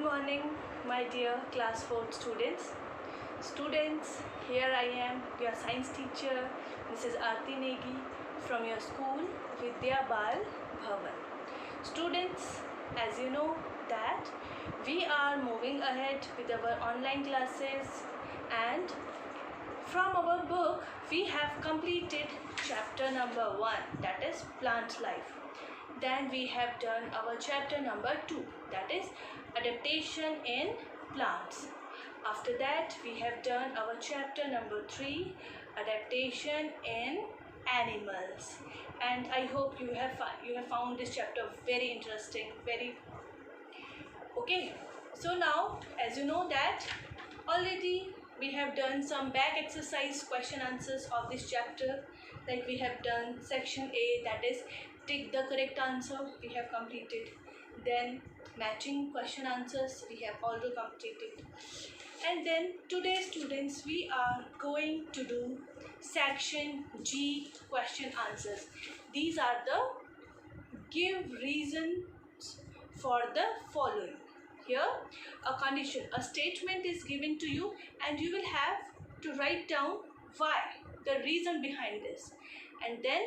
morning, my dear class 4 students. Students, here I am, your science teacher, Mrs. Aarti Negi from your school, Vidya Bal Bhavan. Students, as you know that we are moving ahead with our online classes, and from our book we have completed chapter number 1, that is plant life. Then we have done our chapter number 2, that is adaptation in plants. After that we have done our chapter number 3, adaptation in animals. And I hope you have found this chapter very interesting, very okay. So now, as you know that already we have done some back exercise question answers of this chapter. Like we have done section A, that is take the correct answer, we have completed. Then matching question answers we have also completed. And then today, students, we are going to do section G question answers. These are the give reasons for the following. Here a condition, a statement is given to you, and you will have to write down why, the reason behind this. And then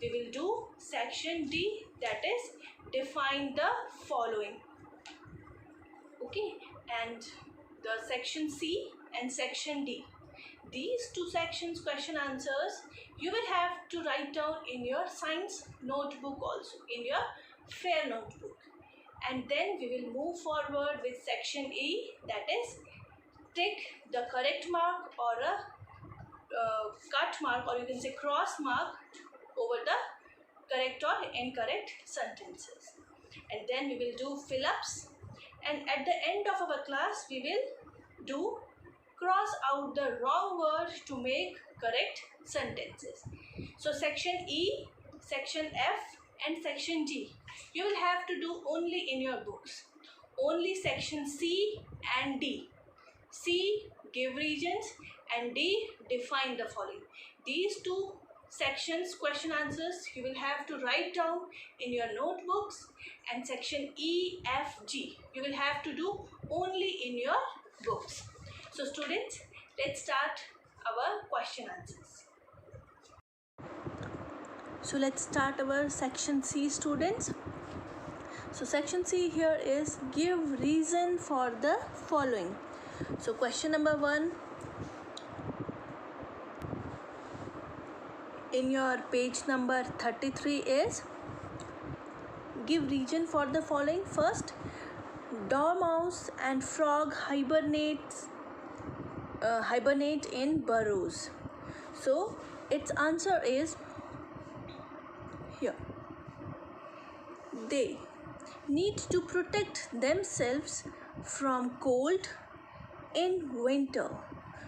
we will do section D, that is define the following. Okay, and the section C and section D, these two sections question answers you will have to write down in your science notebook, also in your fair notebook. And then we will move forward with section E, that is tick the correct mark or a cut mark, or you can say cross mark over the correct or incorrect sentences. And then we will do fill-ups, and at the end of our class we will do cross out the wrong word to make correct sentences. So section E, section F and section G you will have to do only in your books. Only section C and D. C, give reasons, and D, define the following. These two sections question answers you will have to write down in your notebooks, and section E, F, G you will have to do only in your books. So students, let's start our question answers. So let's start our section C, students. So section C here is give reason for the following. So question number 1 in your page number 33 is give reason for the following. First, dormouse and frog hibernate in burrows. So its answer is here. They need to protect themselves from cold in winter.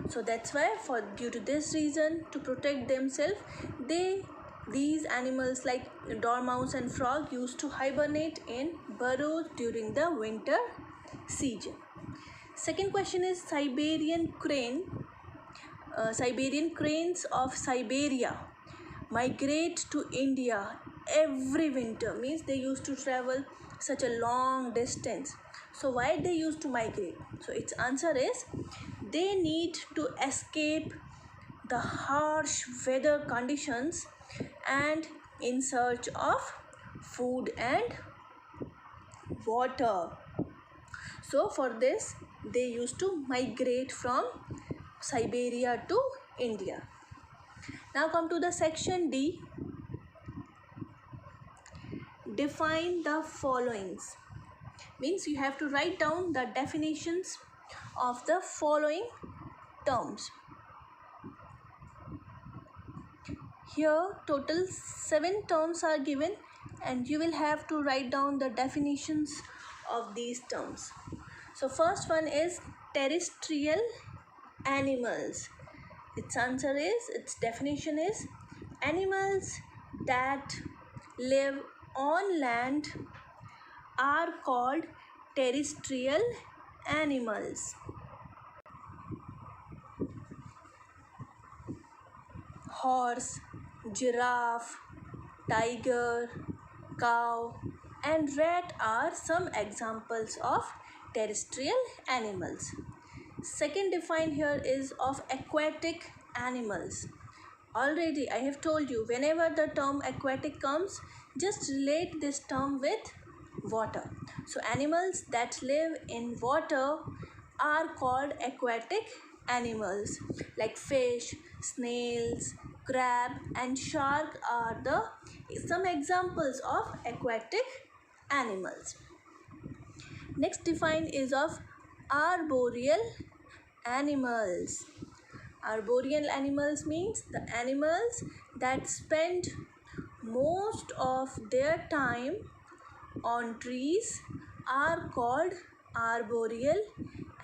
So that's why, due to this reason, to protect themselves, these animals like dormouse and frog used to hibernate in burrows during the winter season. Second question is Siberian cranes of Siberia migrate to India every winter. Means they used to travel such a long distance. So why they used to migrate? So its answer is they need to escape the harsh weather conditions and in search of food and water. So for this they used to migrate from Siberia to India. Now come to the section D. Define the followings. Means you have to write down the definitions of the following terms. Here total 7 terms are given, and you will have to write down the definitions of these terms. So first one is terrestrial animals. Its definition is animals that live on land are called terrestrial animals. Horse, giraffe, tiger, cow and rat are some examples of terrestrial animals. Second defined here is of aquatic animals. Already I have told you, whenever the term aquatic comes, just relate this term with water. So animals that live in water are called aquatic animals, like fish, snails, crab and shark are the some examples of aquatic animals. Next defined is of arboreal animals. Arboreal animals means the animals that spend most of their time on trees are called arboreal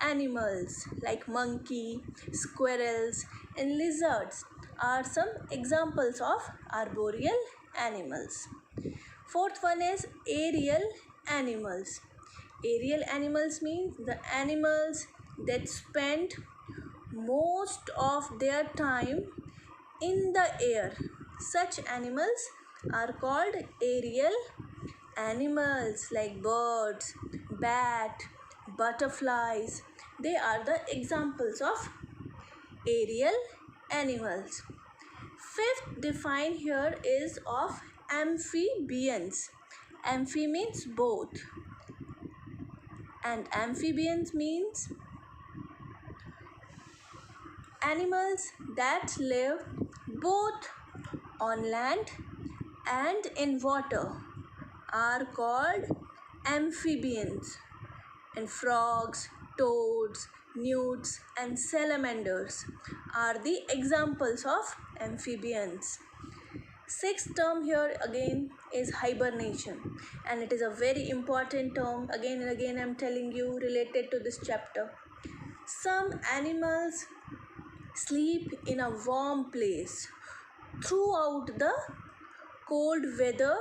animals, like monkey, squirrels and lizards are some examples of arboreal animals. Fourth one is aerial animals. Aerial animals means the animals that spend most of their time in the air. Such animals are called aerial animals, like birds, bat, butterflies. They are the examples of aerial animals. Fifth defined here is of amphibians. Amphi means both, and amphibians means animals that live both on land and in water are called amphibians. And frogs, toads, newts and salamanders are the examples of amphibians. Sixth term here again is hibernation, and it is a very important term. Again and again I'm telling you, related to this chapter. Some animals sleep in a warm place throughout the cold winter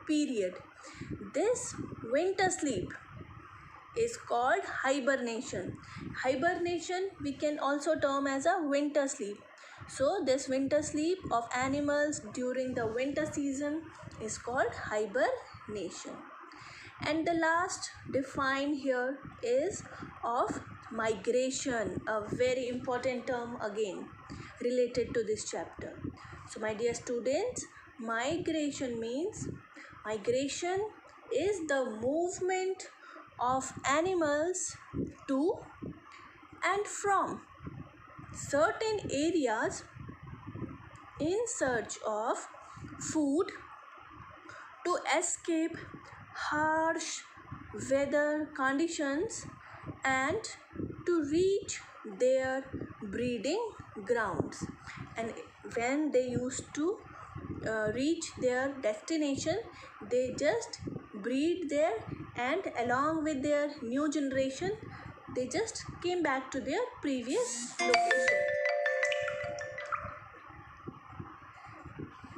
period. This winter sleep is called hibernation. Hibernation we can also term as a winter sleep. So this winter sleep of animals during the winter season is called hibernation. And the last defined here is of migration, a very important term again related to this chapter. So my dear students, migration is the movement of animals to and from certain areas in search of food, to escape harsh weather conditions and to reach their breeding grounds. And when they used to reach their destination, they just breed there, and along with their new generation they just came back to their previous location.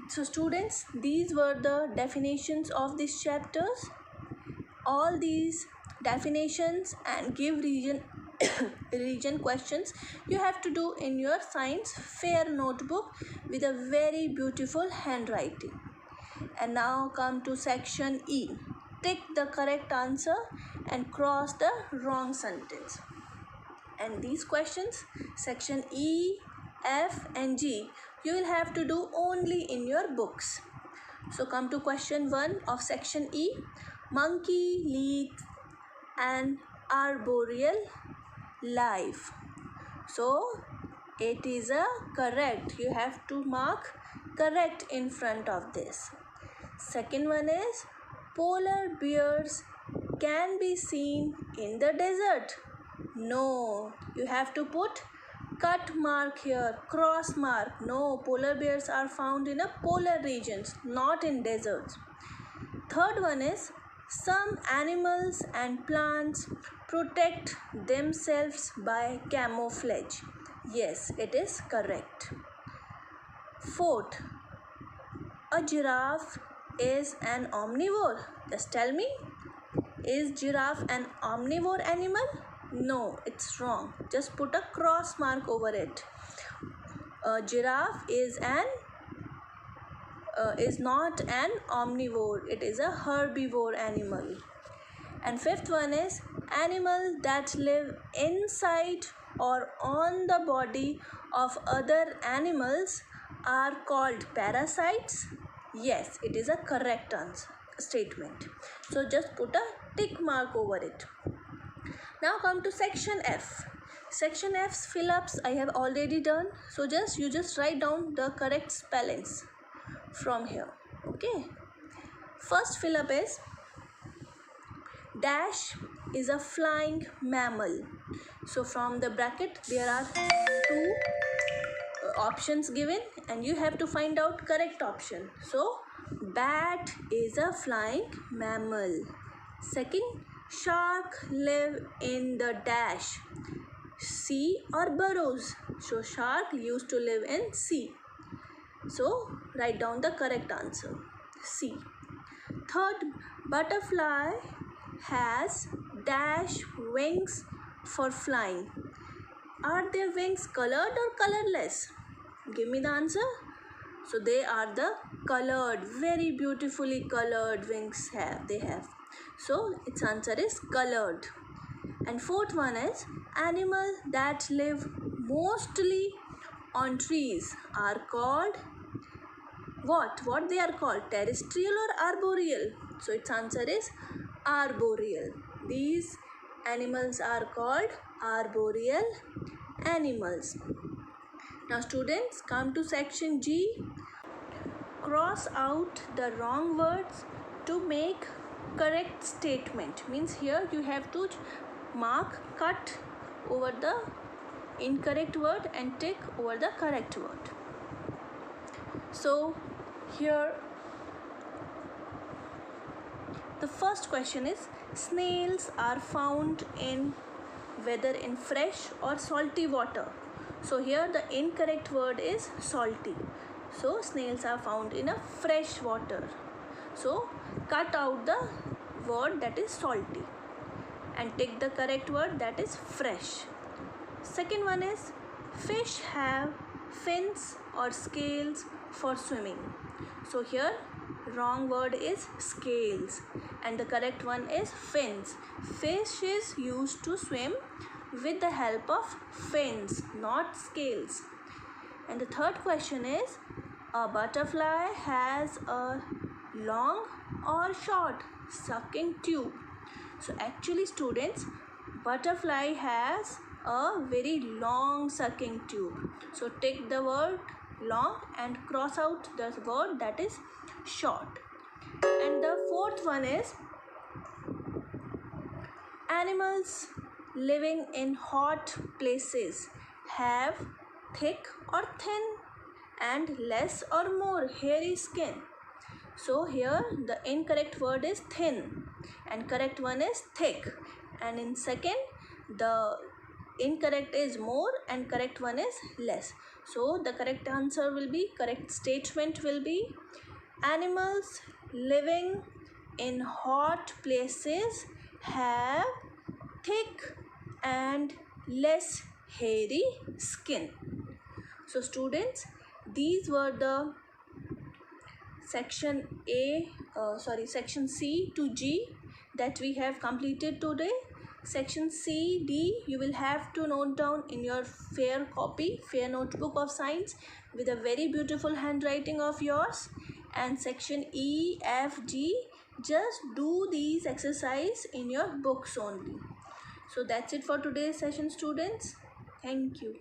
So students, these were the definitions of these chapters. All these definitions and give region region questions you have to do in your science fair notebook with a very beautiful handwriting. And now come to section E. Tick the correct answer and cross the wrong sentence. And these questions, section E, F and G, you will have to do only in your books. So come to question 1 of section E. Monkey leads an arboreal life. So it is a correct. You have to mark correct in front of this. Second one is polar bears can be seen in the desert. No, you have to put cut mark here, cross mark. No, polar bears are found in a polar regions, not in deserts. Third one is some animals and plants protect themselves by camouflage. Yes, it is correct. Fourth, a giraffe is an omnivore. Just tell me, is giraffe an omnivore animal? No, it's wrong. Just put a cross mark over it. A giraffe is not an omnivore. It is a herbivore animal. And fifth one is animals that live inside or on the body of other animals are called parasites. Yes, it is a correct answer statement. So just put a tick mark over it. Now come to section F. Section F's fill-ups I have already done. So you just write down the correct spellings from here. Okay. First fill-up is dash is a flying mammal. So from the bracket there are two options given and you have to find out correct option. So bat is a flying mammal. Second, shark live in the dash sea or burrows. So shark used to live in sea. So write down the correct answer, C. Third, butterfly has dash wings for flying. Are their wings colored or colorless? Give me the answer. So they are the colored, very beautifully colored wings they have. So its answer is colored. And fourth one is animals that live mostly on trees are called what? What they are called? Terrestrial or arboreal? So its answer is arboreal. These animals are called arboreal animals. Now students, come to section G. Cross out the wrong words to make correct statement. Means here you have to cut over the incorrect word and tick over the correct word. So here the first question is snails are found in whether in fresh or salty water. So here the incorrect word is salty. So snails are found in a fresh water. So cut out the word that is salty and take the correct word that is fresh. Second one is fish have fins or scales for swimming. So here wrong word is scales and the correct one is fins. Fish is used to swim with the help of fins, not scales. And the third question is a butterfly has a long or short sucking tube. So actually students, butterfly has a very long sucking tube. So take the word long and cross out the word that is short. And the fourth one is animals living in hot places have thick or thin and less or more hairy skin. So here the incorrect word is thin and correct one is thick. And in second the incorrect is more and correct one is less. So the correct answer will be, correct statement will be, animals living in hot places have thick and less hairy skin. So students, these were the section C to G that we have completed today. Section C, D, you will have to note down in your fair notebook of science with a very beautiful handwriting of yours. And section E, F, G, just do these exercise in your books only. So that's it for today's session students. Thank you.